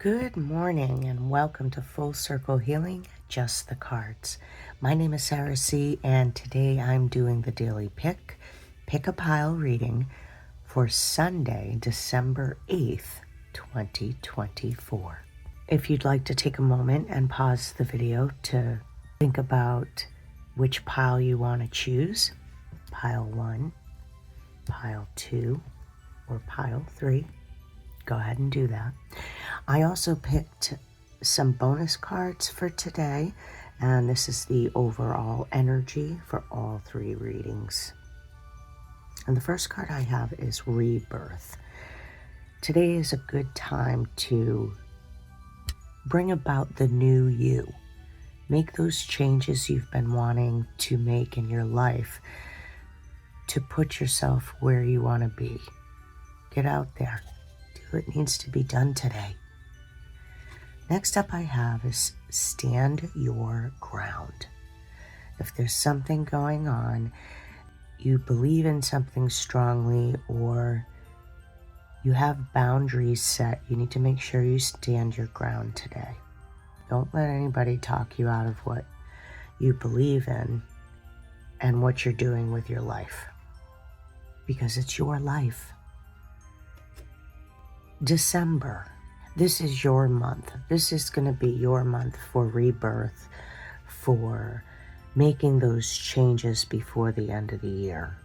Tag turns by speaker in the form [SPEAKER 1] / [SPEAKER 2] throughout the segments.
[SPEAKER 1] Good morning and welcome to Full Circle Healing, Just the Cards. My name is Sarah C. and today I'm doing the daily pick a pile reading for Sunday, December 8th, 2024. If you'd like to take a moment and pause the video to think about which pile you want to choose, pile 1, pile 2, or pile 3, go ahead and do that. I also picked some bonus cards for today, and this is the overall energy for all three readings. And the first card I have is Rebirth. Today is a good time to bring about the new you. Make those changes you've been wanting to make in your life to put yourself where you want to be. Get out there. Do what needs to be done today. Next up I have is stand your ground. If there's something going on, you believe in something strongly, or you have boundaries set, you need to make sure you stand your ground today. Don't let anybody talk you out of what you believe in and what you're doing with your life, because it's your life. December. This is your month. This is going to be your month for rebirth, for making those changes before the end of the year.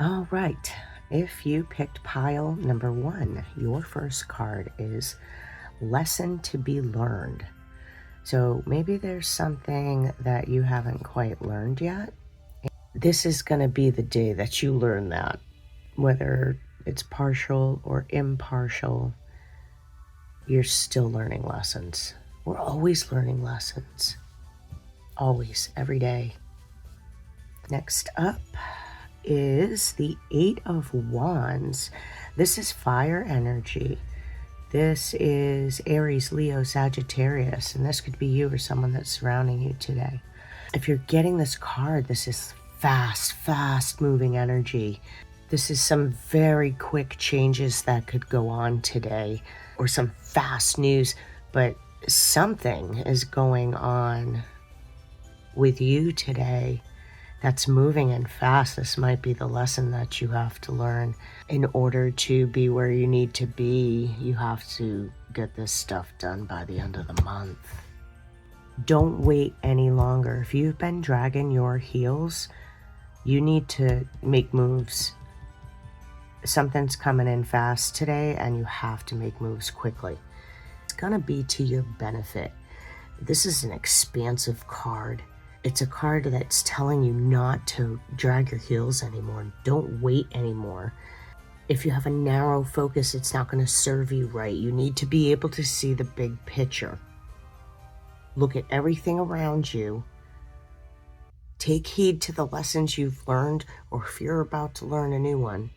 [SPEAKER 1] All right. If you picked pile number 1, your first card is Lesson to be Learned. So maybe there's something that you haven't quite learned yet. This is going to be the day that you learn that, whether it's partial or impartial. You're still learning lessons. We're always learning lessons. Always, every day. Next up is the 8 of Wands. This is fire energy. This is Aries, Leo, Sagittarius, and this could be you or someone that's surrounding you today. If you're getting this card, this is fast moving energy. This is some very quick changes that could go on today, or some fast news, but something is going on with you today that's moving and fast. This might be the lesson that you have to learn. In order to be where you need to be, you have to get this stuff done by the end of the month. Don't wait any longer. If you've been dragging your heels, you need to make moves. Something's coming in fast today and you have to make moves quickly. It's gonna be to your benefit. This is an expansive card. It's a card that's telling you not to drag your heels anymore. Don't wait anymore. If you have a narrow focus, it's not going to serve you right. You need to be able to see the big picture. Look at everything around you. Take heed to the lessons you've learned, or if you're about to learn a new one.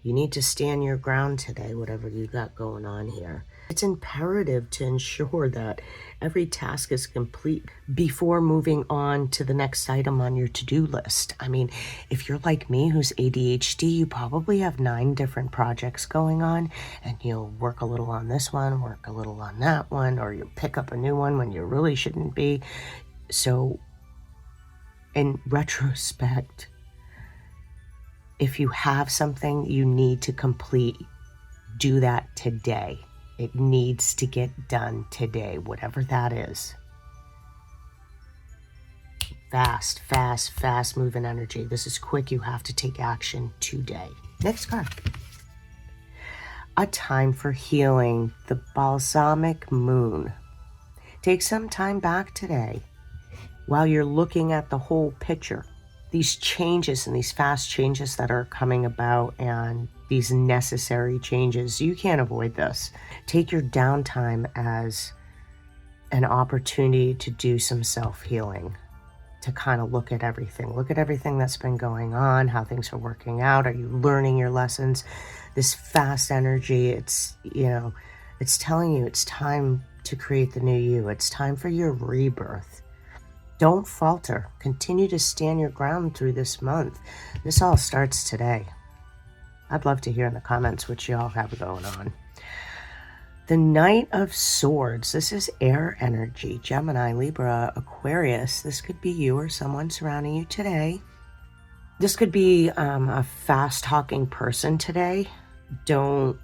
[SPEAKER 1] You need to stand your ground today, whatever you got going on here. It's imperative to ensure that every task is complete before moving on to the next item on your to-do list. I mean, if you're like me who's ADHD, you probably have 9 different projects going on, and you'll work a little on this one, work a little on that one, or you'll pick up a new one when you really shouldn't be. So, in retrospect, if you have something you need to complete, do that today. It needs to get done today, whatever that is. Fast moving energy. This is quick. You have to take action today. Next card. A time for healing. The balsamic moon. Take some time back today while you're looking at the whole picture. These changes and these fast changes that are coming about, and these necessary changes, you can't avoid this. Take your downtime as an opportunity to do some self-healing, to kind of look at everything that's been going on, how things are working out. Are you learning your lessons? This fast energy, it's telling you it's time to create the new you. It's time for your rebirth. Don't falter. Continue to stand your ground through this month. This all starts today. I'd love to hear in the comments what y'all have going on. The Knight of Swords. This is air energy. Gemini, Libra, Aquarius. This could be you or someone surrounding you today. This could be a fast-talking person today. Don't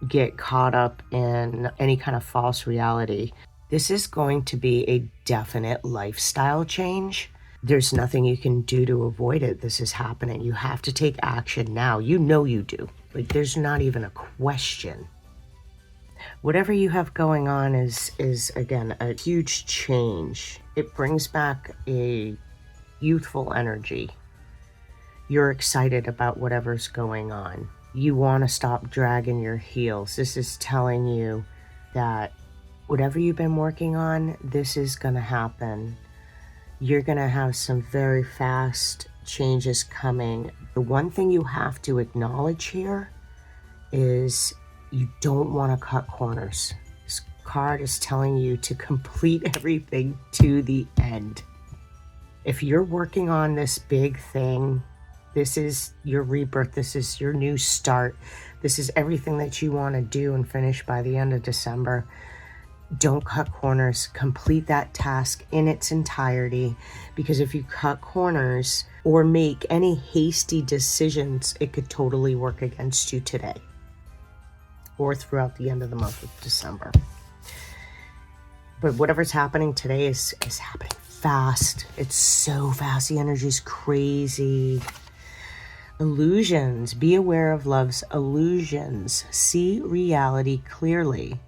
[SPEAKER 1] get caught up in any kind of false reality. This is going to be a definite lifestyle change. There's nothing you can do to avoid it. This is happening. You have to take action now. You know you do. Like, there's not even a question. Whatever you have going on is again, a huge change. It brings back a youthful energy. You're excited about whatever's going on. You want to stop dragging your heels. This is telling you that whatever you've been working on, this is going to happen. You're going to have some very fast changes coming. The one thing you have to acknowledge here is you don't want to cut corners. This card is telling you to complete everything to the end. If you're working on this big thing, this is your rebirth. This is your new start. This is everything that you want to do and finish by the end of December. Don't cut corners. Complete that task in its entirety, because if you cut corners or make any hasty decisions, it could totally work against you today or throughout the end of the month of December. But whatever's happening today is happening fast. It's so fast. The energy's crazy. Illusions. Be aware of love's illusions. See reality clearly.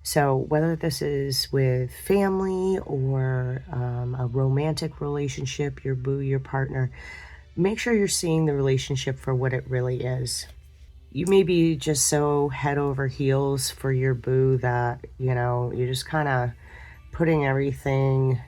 [SPEAKER 1] So whether this is with family or a romantic relationship, your boo, your partner, make sure you're seeing the relationship for what it really is. You may be just so head over heels for your boo that, you know, you're just kind of putting everything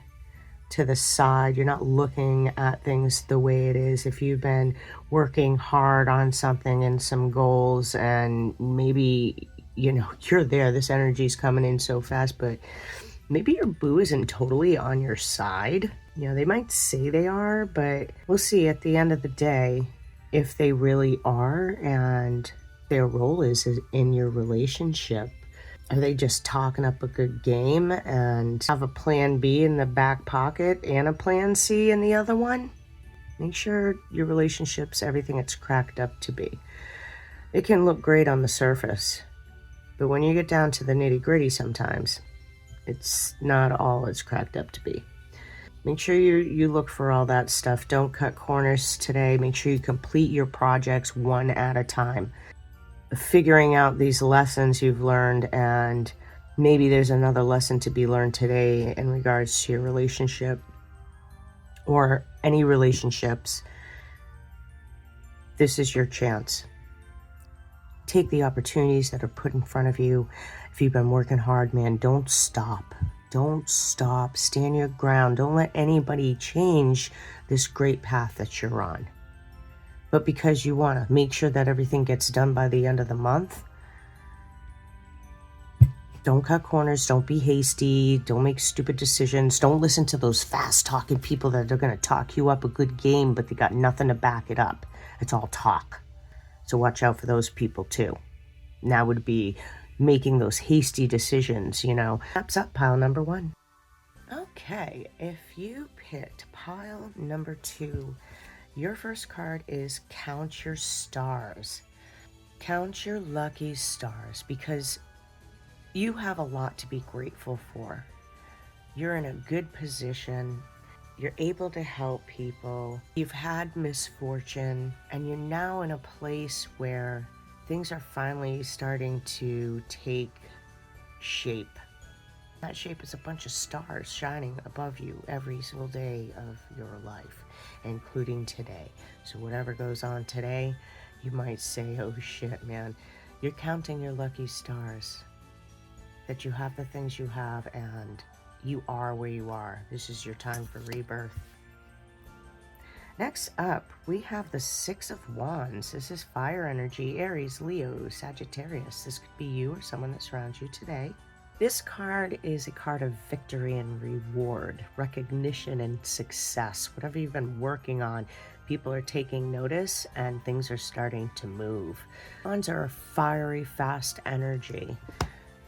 [SPEAKER 1] to the side. You're not looking at things the way it is. If you've been working hard on something and some goals, and maybe, you know, you're there, this energy is coming in so fast, but maybe your boo isn't totally on your side. You know, they might say they are, but we'll see at the end of the day if they really are, and their role is in your relationship. Are they just talking up a good game and have a plan B in the back pocket and a plan C in the other one? Make sure your relationship's everything it's cracked up to be. It can look great on the surface, but when you get down to the nitty-gritty sometimes, it's not all it's cracked up to be. Make sure you look for all that stuff. Don't cut corners today. Make sure you complete your projects one at a time. Figuring out these lessons you've learned, and maybe there's another lesson to be learned today in regards to your relationship or any relationships. This is your chance. Take the opportunities that are put in front of you. If you've been working hard, man, don't stop. Don't stop. Stand your ground. Don't let anybody change this great path that you're on. But because you want to make sure that everything gets done by the end of the month, don't cut corners. Don't be hasty. Don't make stupid decisions. Don't listen to those fast-talking people that are going to talk you up a good game, but they got nothing to back it up. It's all talk. So watch out for those people too. Now would be making those hasty decisions, you know. Wraps up pile number 1. Okay, if you picked pile number 2, your first card is Count Your Stars. Count your lucky stars, because you have a lot to be grateful for. You're in a good position. You're able to help people. You've had misfortune, and you're now in a place where things are finally starting to take shape. That shape is a bunch of stars shining above you every single day of your life, including today. So whatever goes on today, you might say, oh shit, man. You're counting your lucky stars, that you have the things you have, and you are where you are. This is your time for rebirth. Next up, we have the Six of Wands. This is fire energy, Aries, Leo, Sagittarius. This could be you or someone that surrounds you today. This card is a card of victory and reward, recognition and success. Whatever you've been working on, people are taking notice and things are starting to move. Wands are a fiery, fast energy.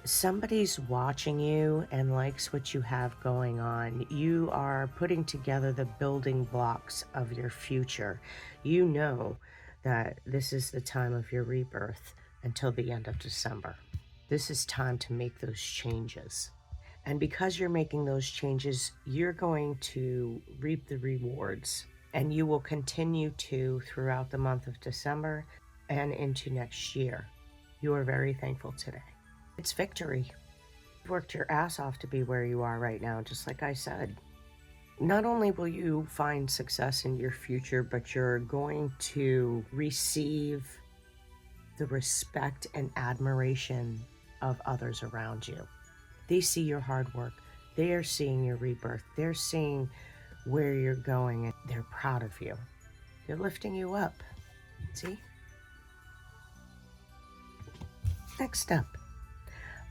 [SPEAKER 1] Somebody's watching you and likes what you have going on. You are putting together the building blocks of your future. You know that this is the time of your rebirth until the end of December. This is time to make those changes. And because you're making those changes, you're going to reap the rewards. And you will continue to throughout the month of December and into next year. You are very thankful today. It's victory. You've worked your ass off to be where you are right now, just like I said. Not only will you find success in your future, but you're going to receive the respect and admiration of others around you. They see your hard work. They are seeing your rebirth. They're seeing where you're going, and they're proud of you. They're lifting you up. See? Next up.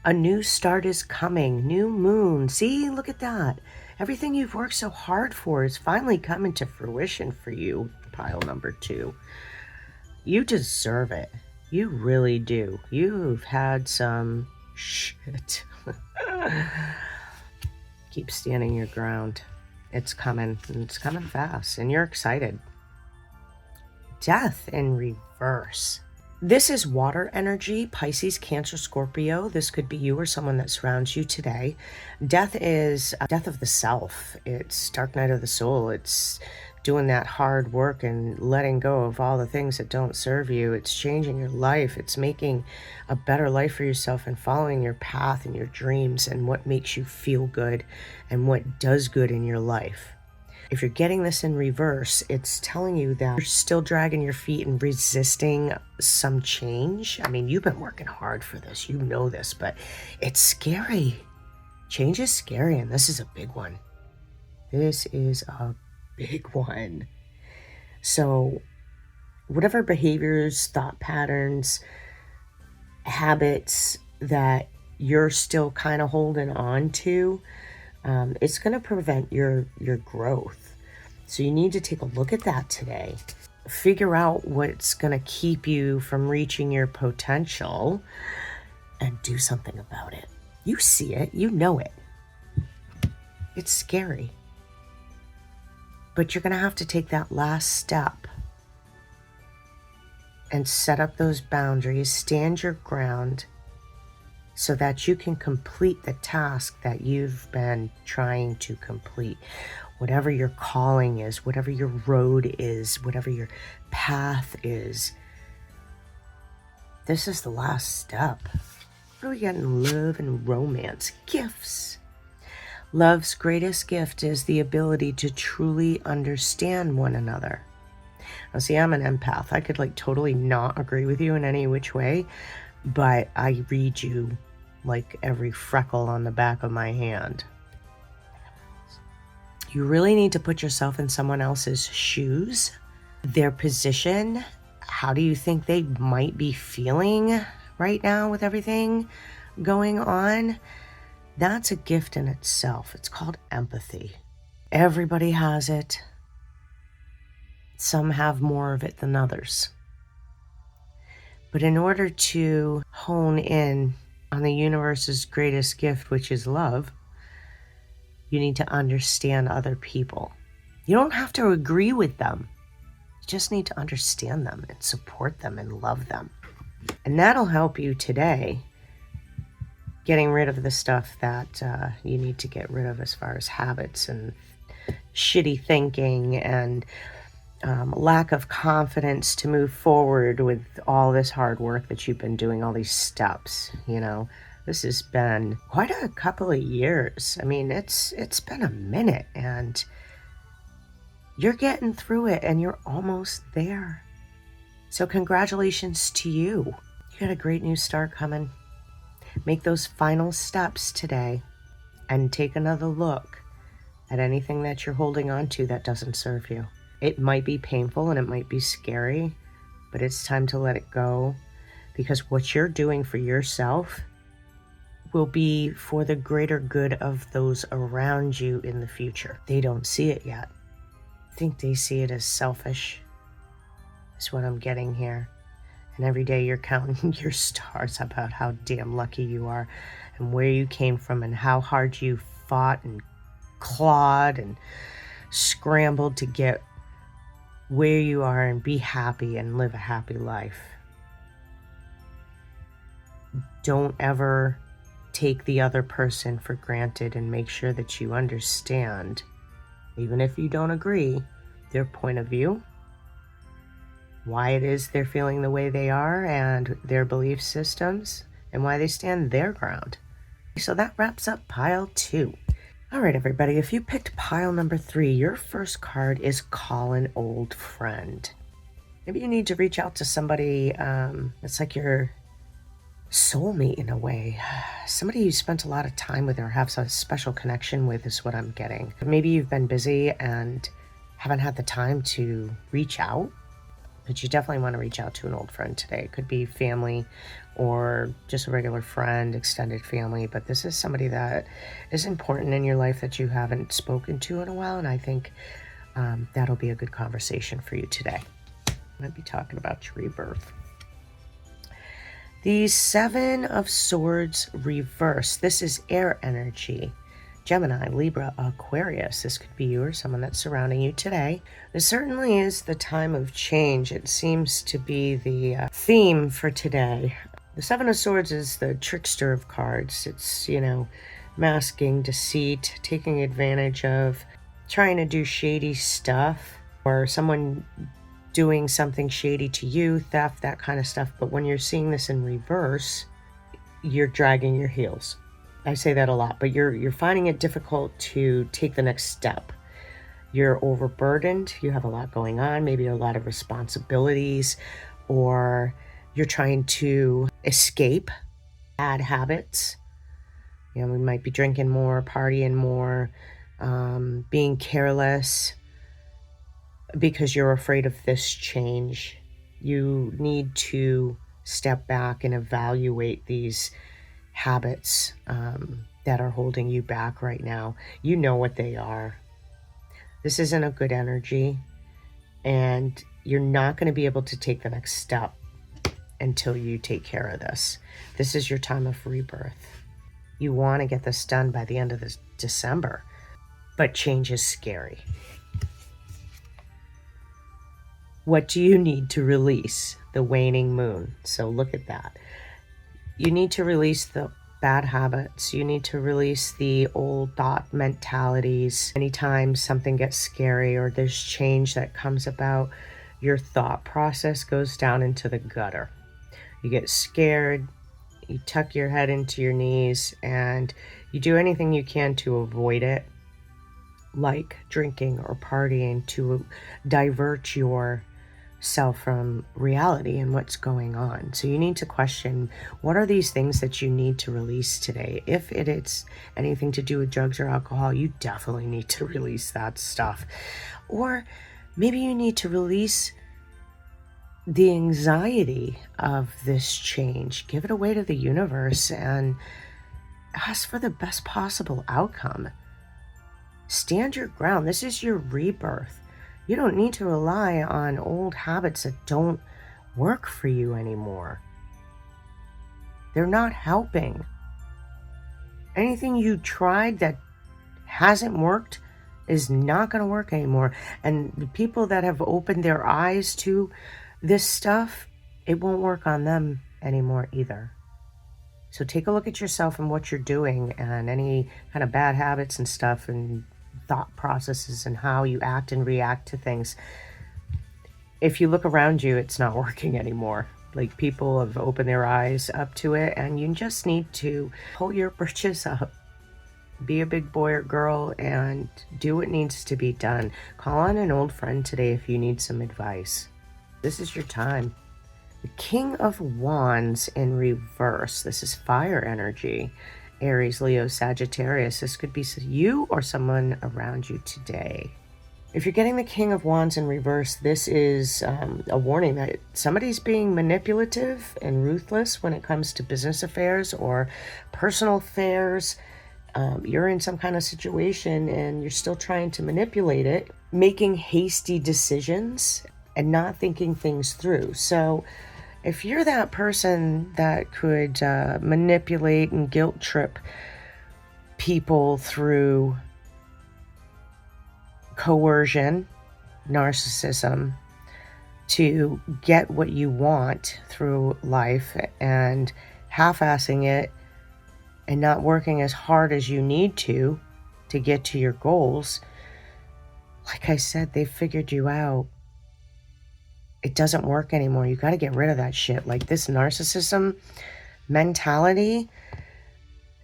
[SPEAKER 1] A new start is coming. New moon. See, look at that. Everything you've worked so hard for is finally coming to fruition for you, pile number 2. You deserve it. You really do. You've had some shit. Keep standing your ground. It's coming. It's coming fast, and you're excited. Death in reverse. This is water energy, Pisces, Cancer, Scorpio. This could be you or someone that surrounds you today. Death is death of the self. It's dark night of the soul. It's doing that hard work and letting go of all the things that don't serve you. It's changing your life. It's making a better life for yourself and following your path and your dreams and what makes you feel good and what does good in your life. If you're getting this in reverse, it's telling you that you're still dragging your feet and resisting some change. I mean, you've been working hard for this. You know this, but it's scary. Change is scary, and this is a big one. This is a big one. So whatever behaviors, thought patterns, habits that you're still kind of holding on to, it's going to prevent your growth. So you need to take a look at that today. Figure out what's going to keep you from reaching your potential and do something about it. You see it. You know it. It's scary. But you're going to have to take that last step and set up those boundaries, stand your ground, so that you can complete the task that you've been trying to complete. Whatever your calling is, whatever your road is, whatever your path is, this is the last step. What do we got in love and romance? Gifts. Love's greatest gift is the ability to truly understand one another. Now, see, I'm an empath. I could totally not agree with you in any which way, but I read you like every freckle on the back of my hand. You really need to put yourself in someone else's shoes, their position. How do you think they might be feeling right now with everything going on? That's a gift in itself. It's called empathy. Everybody has it. Some have more of it than others. But in order to hone in on the universe's greatest gift, which is love, you need to understand other people. You don't have to agree with them. You just need to understand them and support them and love them. And that'll help you today getting rid of the stuff that you need to get rid of as far as habits and shitty thinking and lack of confidence to move forward with all this hard work that you've been doing, all these steps. This has been quite a couple of years. I mean, it's been a minute, and you're getting through it, and you're almost there. So congratulations to you. You got a great new start coming. Make those final steps today and take another look at anything that you're holding on to that doesn't serve you. It might be painful and it might be scary, but it's time to let it go, because what you're doing for yourself will be for the greater good of those around you in the future. They don't see it yet. I think they see it as selfish, is what I'm getting here. And every day you're counting your stars about how damn lucky you are and where you came from and how hard you fought and clawed and scrambled to get where you are and be happy and live a happy life. Don't ever take the other person for granted and make sure that you understand, even if you don't agree, their point of view, why it is they're feeling the way they are, and their belief systems, and why they stand their ground. So that wraps up pile 2. All right, everybody, if you picked pile number 3, your first card is Call an Old Friend. Maybe you need to reach out to somebody that's like your soulmate in a way. Somebody you spent a lot of time with or have a special connection with is what I'm getting. Maybe you've been busy and haven't had the time to reach out, but you definitely want to reach out to an old friend today. It could be family or just a regular friend, extended family, but this is somebody that is important in your life that you haven't spoken to in a while, and I think that'll be a good conversation for you today. I'm going to be talking about your rebirth. The 7 of Swords reverse. This is air energy. Gemini, Libra, Aquarius. This could be you or someone that's surrounding you today. This certainly is the time of change. It seems to be the theme for today. The 7 of Swords is the trickster of cards. It's, masking, deceit, taking advantage of, trying to do shady stuff, or someone doing something shady to you, theft, that kind of stuff. But when you're seeing this in reverse, you're dragging your heels. I say that a lot, but you're finding it difficult to take the next step. You're overburdened. You have a lot going on, maybe a lot of responsibilities, or you're trying to escape bad habits. We might be drinking more, partying more, being careless because you're afraid of this change. You need to step back and evaluate these habits that are holding you back right now. You know what they are. This isn't a good energy, and you're not going to be able to take the next step until you take care of this. This is your time of rebirth. You want to get this done by the end of this December, but change is scary. What do you need to release? The waning moon. So look at that. You need to release the bad habits. You need to release the old thought mentalities. Anytime something gets scary or there's change that comes about, your thought process goes down into the gutter. You get scared, you tuck your head into your knees, and you do anything you can to avoid it, like drinking or partying, to divert yourself from reality and what's going on. So you need to question, what are these things that you need to release today? If it's anything to do with drugs or alcohol, you definitely need to release that stuff. Or maybe you need to release the anxiety of this change. Give it away to the universe and ask for the best possible outcome. Stand your ground. This is your rebirth. You don't need to rely on old habits that don't work for you anymore. They're not helping. Anything you tried that hasn't worked is not going to work anymore. And the people that have opened their eyes to this stuff, it won't work on them anymore either. So take a look at yourself and what you're doing and any kind of bad habits and stuff and thought processes and how you act and react to things. If you look around you, it's not working anymore. Like, people have opened their eyes up to it, and you just need to pull your britches up. Be a big boy or girl and do what needs to be done. Call on an old friend today if you need some advice. This is your time. The King of Wands in reverse. This is fire energy. Aries, Leo, Sagittarius. This could be you or someone around you today. If you're getting the King of Wands in reverse, this is a warning that somebody's being manipulative and ruthless when it comes to business affairs or personal affairs. You're in some kind of situation and you're still trying to manipulate it, making hasty decisions and not thinking things through. So If you're that person that could manipulate and guilt trip people through coercion, narcissism, to get what you want through life and half-assing it and not working as hard as you need to get to your goals, like I said, they figured you out. It doesn't work anymore. You got to get rid of that shit. Like this narcissism mentality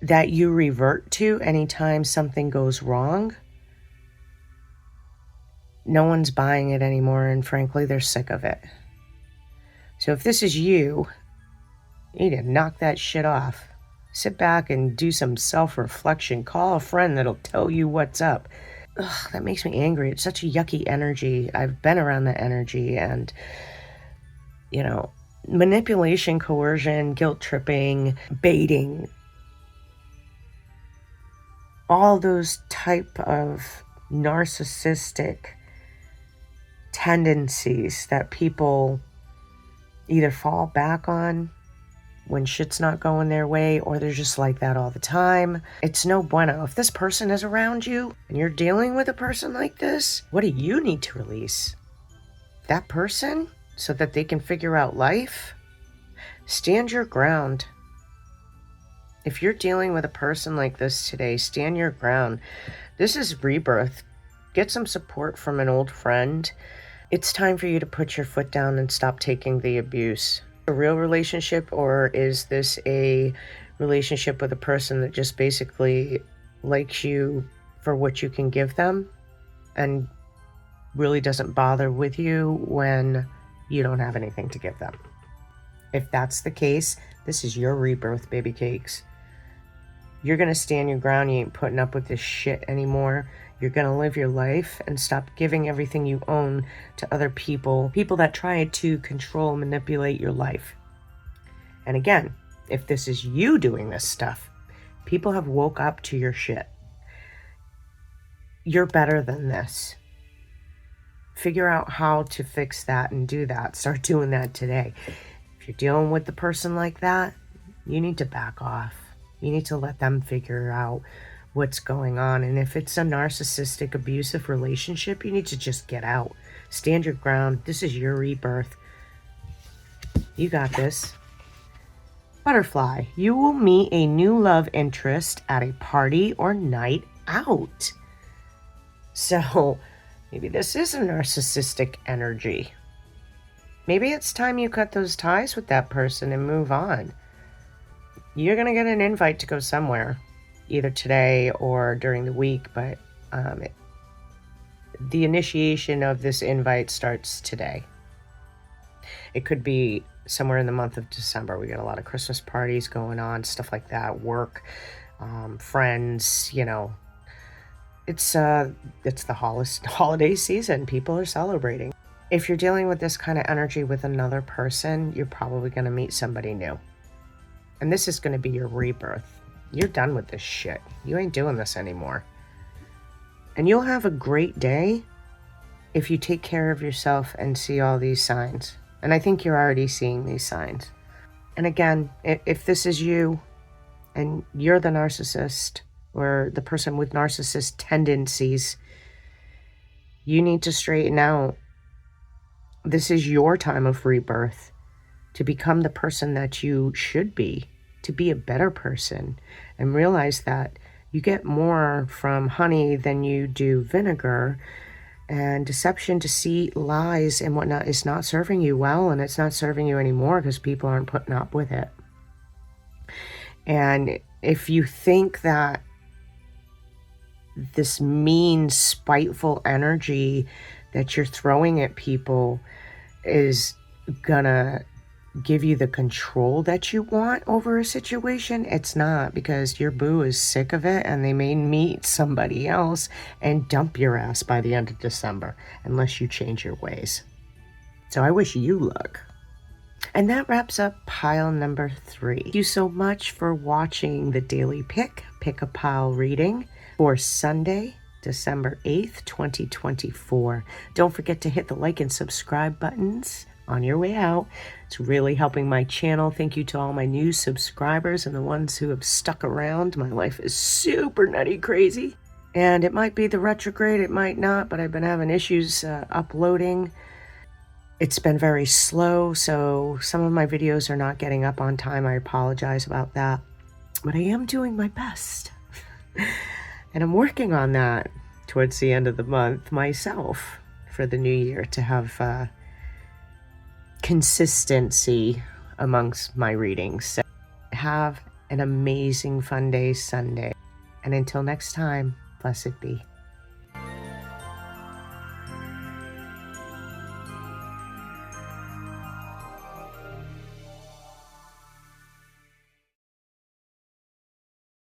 [SPEAKER 1] that you revert to anytime something goes wrong, no one's buying it anymore, and frankly, they're sick of it. So if this is you, you need to knock that shit off. Sit back and do some self-reflection. Call a friend that'll tell you what's up. Ugh, that makes me angry. It's such a yucky energy. I've been around that energy, and, you know, manipulation, coercion, guilt tripping, baiting, all those type of narcissistic tendencies that people either fall back on when shit's not going their way, or they're just like that all the time. It's no bueno. If this person is around you and you're dealing with a person like this, what do you need to release? That person, so that they can figure out life? Stand your ground. If you're dealing with a person like this today, stand your ground. This is rebirth. Get some support from an old friend. It's time for you to put your foot down and stop taking the abuse. A real relationship, or is this a relationship with a person that just basically likes you for what you can give them and really doesn't bother with you when you don't have anything to give them? If that's the case, this is your rebirth, baby cakes. You're going to stand your ground. You ain't putting up with this shit anymore. You're going to live your life and stop giving everything you own to other people that try to control, manipulate your life. And again, if this is you doing this stuff, people have woke up to your shit. You're better than this. Figure out how to fix that and do that. Start doing that today. If you're dealing with the person like that, you need to back off. You need to let them figure out what's going on. And if it's a narcissistic, abusive relationship, you need to just get out. Stand your ground. This is your rebirth. You got this. Butterfly, you will meet a new love interest at a party or night out. So maybe this is a narcissistic energy. Maybe it's time you cut those ties with that person and move on. You're going to get an invite to go somewhere, either today or during the week, but the initiation of this invite starts today. It could be somewhere in the month of December. We got a lot of Christmas parties going on, stuff like that, work, friends, you know. It's the holiday season. People are celebrating. If you're dealing with this kind of energy with another person, you're probably going to meet somebody new. And this is going to be your rebirth. You're done with this shit. You ain't doing this anymore. And you'll have a great day if you take care of yourself and see all these signs. And I think you're already seeing these signs. And again, if this is you and you're the narcissist or the person with narcissist tendencies, you need to straighten out. This is your time of rebirth to become the person that you should be, to be a better person, and realize that you get more from honey than you do vinegar, and deception, deceit, lies, and whatnot is not serving you well, and it's not serving you anymore because people aren't putting up with it. And if you think that this mean, spiteful energy that you're throwing at people is gonna give you the control that you want over a situation, it's not, because your boo is sick of it and they may meet somebody else and dump your ass by the end of December unless you change your ways. So I wish you luck. And that wraps up pile number 3. Thank you so much for watching the daily pick-a-pile reading for Sunday, December 8th, 2024. Don't forget to hit the like and subscribe buttons on your way out. It's really helping my channel. Thank you to all my new subscribers and the ones who have stuck around. My life is super nutty crazy. And it might be the retrograde, it might not, but I've been having issues uploading. It's been very slow, so some of my videos are not getting up on time. I apologize about that. But I am doing my best. And I'm working on that towards the end of the month myself for the new year to have consistency amongst my readings. So have an amazing fun day Sunday. And until next time, blessed be.